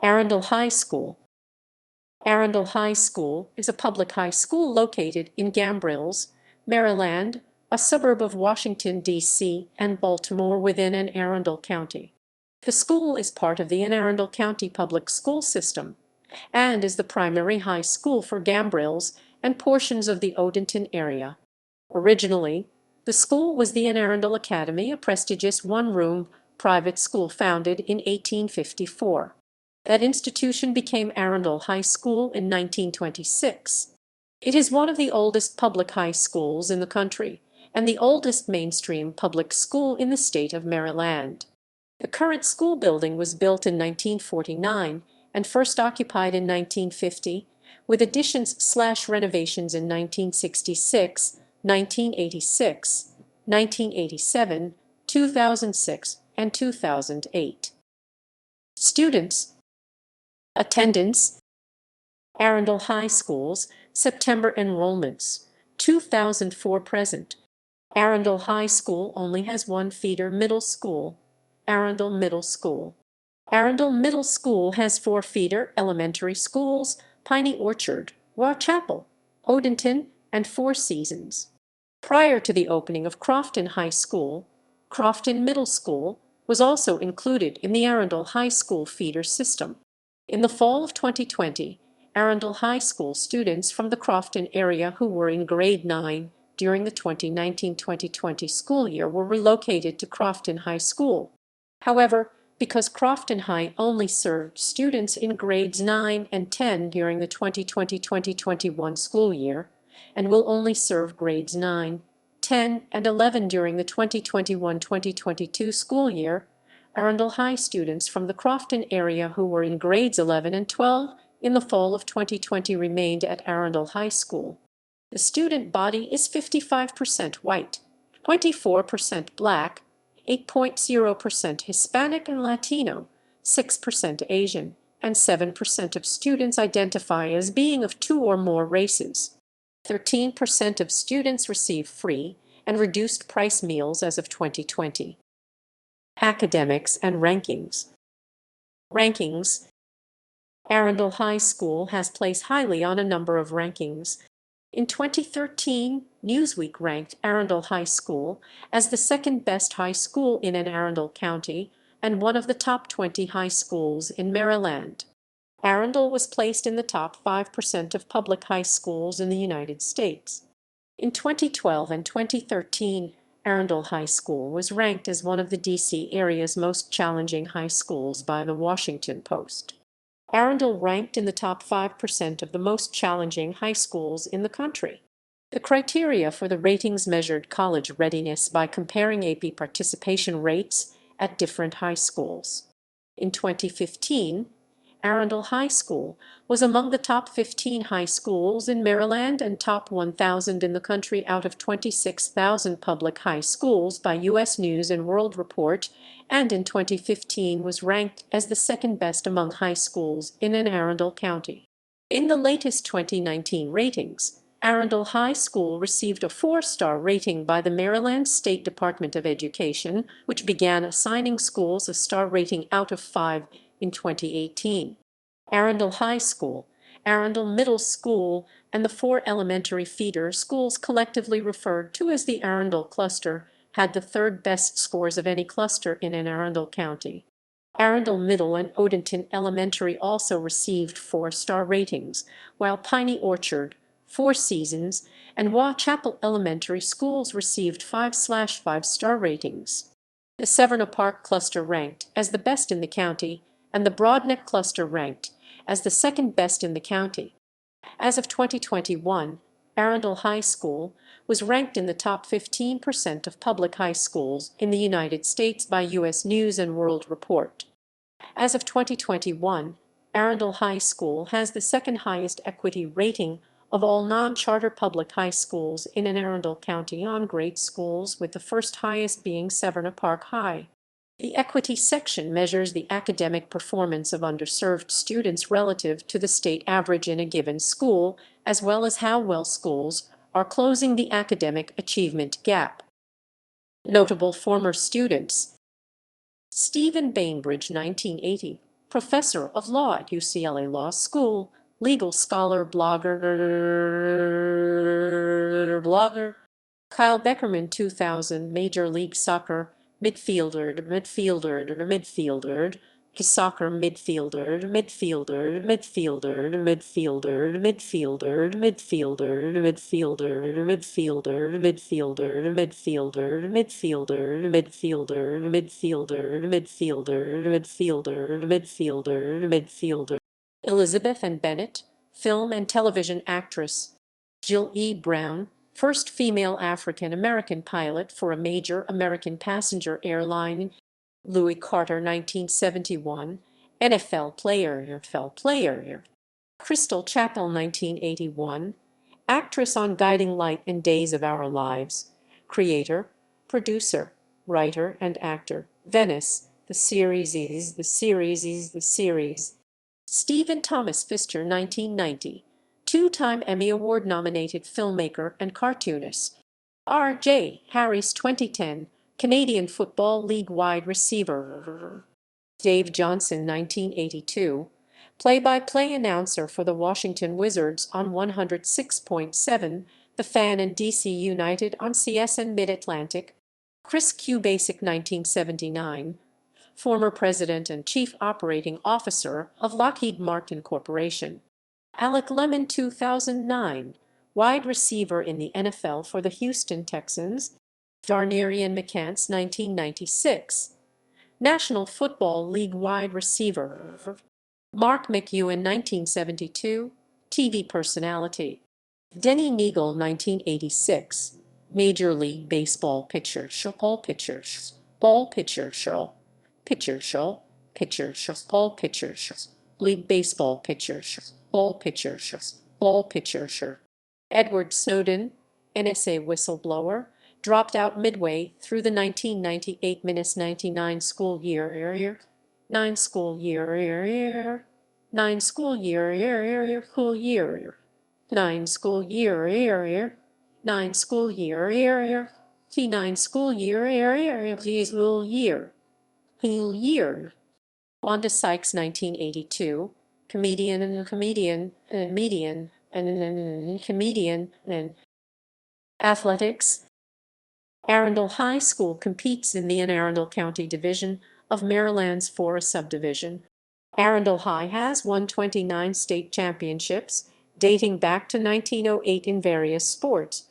Arundel High School. Arundel High School is a public high school located in Gambrills, Maryland, a suburb of Washington, D.C., and Baltimore within Anne Arundel County. The school is part of the Anne Arundel County public school system and is the primary high school for Gambrills and portions of the Odenton area. Originally, the school was the Anne Arundel Academy, a prestigious one-room private school founded in 1854. That institution became Arundel High School in 1926. It is one of the oldest public high schools in the country and the oldest mainstream public school in the state of Maryland. The current school building was built in 1949 and first occupied in 1950, with additions/renovations in 1966, 1986, 1987, 2006, and 2008. Students. Attendance. Arundel High School's September enrollments, 2004 present. Arundel High School only has one feeder middle school, Arundel Middle School. Arundel Middle School has 4 feeder elementary schools, Piney Orchard, Chapel, Odenton, and Four Seasons. Prior to the opening of Crofton High School, Crofton Middle School was also included in the Arundel High School feeder system. In the fall of 2020, Arundel High School students from the Crofton area who were in grade 9 during the 2019-2020 school year were relocated to Crofton High School. However, because Crofton High only served students in grades 9 and 10 during the 2020-2021 school year, and will only serve grades 9, 10, and 11 during the 2021-2022 school year, Arundel High students from the Crofton area who were in grades 11 and 12 in the fall of 2020 remained at Arundel High School. The student body is 55% white, 24% black, 8.0% Hispanic and Latino, 6% Asian, and 7% of students identify as being of 2 or more races. 13% of students receive free and reduced price meals as of 2020. Academics and rankings. Rankings. Arundel High School has placed highly on a number of rankings. In 2013, Newsweek ranked Arundel High School as the second best high school in Anne Arundel County and one of the top 20 high schools in Maryland. Arundel was placed in the top 5% of public high schools in the United States. In 2012 and 2013, Arundel High School was ranked as one of the D.C. area's most challenging high schools by the Washington Post. Arundel ranked in the top 5% of the most challenging high schools in the country. The criteria for the ratings measured college readiness by comparing AP participation rates at different high schools. In 2015, Arundel High School was among the top 15 high schools in Maryland and top 1,000 in the country out of 26,000 public high schools by U.S. News & World Report, and in 2015 was ranked as the second best among high schools in Anne Arundel County. In the latest 2019 ratings, Arundel High School received a 4-star rating by the Maryland State Department of Education, which began assigning schools a star rating out of 5 in 2018. Arundel High School, Arundel Middle School, and the 4 elementary feeder schools collectively referred to as the Arundel Cluster had the 3rd best scores of any cluster in Anne Arundel County. Arundel Middle and Odenton Elementary also received 4-star ratings, while Piney Orchard, Four Seasons, and Chapel Elementary Schools received 5/5-star ratings. The Severna Park Cluster ranked as the best in the county, and the Broadneck Cluster ranked as the second best in the county. As of 2021, Arundel High School was ranked in the top 15% of public high schools in the United States by U.S. News & World Report. As of 2021, Arundel High School has the second highest equity rating of all non-charter public high schools in Anne Arundel County on grade schools, with the first highest being Severna Park High. The equity section measures the academic performance of underserved students relative to the state average in a given school, as well as how well schools are closing the academic achievement gap. Notable former students: Stephen Bainbridge, 1980, professor of law at UCLA Law School, legal scholar, blogger. Kyle Beckerman, 2000, Major League Soccer midfielder, soccer midfielder, midfielder, midfielder, midfielder, midfielder, midfielder, midfielder, midfielder, midfielder, midfielder, midfielder, midfielder, midfielder, midfielder, midfielder, midfielder, midfielder. Elizabeth Ann Bennett, film and television actress. Jill E. Brown, first female African-American pilot for a major American passenger airline. Louis Carter, 1971, NFL player. Crystal Chappell, 1981, actress on Guiding Light and Days of Our Lives. Creator, producer, writer, and actor. Venice, the series. Stephen Thomas Pfister, 1990, two-time Emmy Award-nominated filmmaker and cartoonist. R.J. Harris, 2010, Canadian Football League wide receiver. Dave Johnson, 1982, play-by-play announcer for the Washington Wizards on 106.7, The Fan and DC United on CSN Mid-Atlantic. Chris Q. Basic, 1979, former president and chief operating officer of Lockheed Martin Corporation. Alec Lemon, 2009, wide receiver in the NFL for the Houston Texans. Darnarian McCants, 1996, National Football League wide receiver. Mark McEwen, 1972, TV personality. Denny Neagle, 1986, Major League Baseball pitcher. Ball pitcher. League Baseball pitcher. Ball pitcher. Edward Snowden, NSA whistleblower, dropped out midway through the 1998-99 school year. 9 school year. 9 school year. 9 school year. 9 school year. T9 school year. Wanda Sykes, 1982, comedian and athletics. Arundel High School competes in the Anne Arundel County Division of Maryland's Forest Subdivision. Arundel High has won 29 state championships, dating back to 1908 in various sports.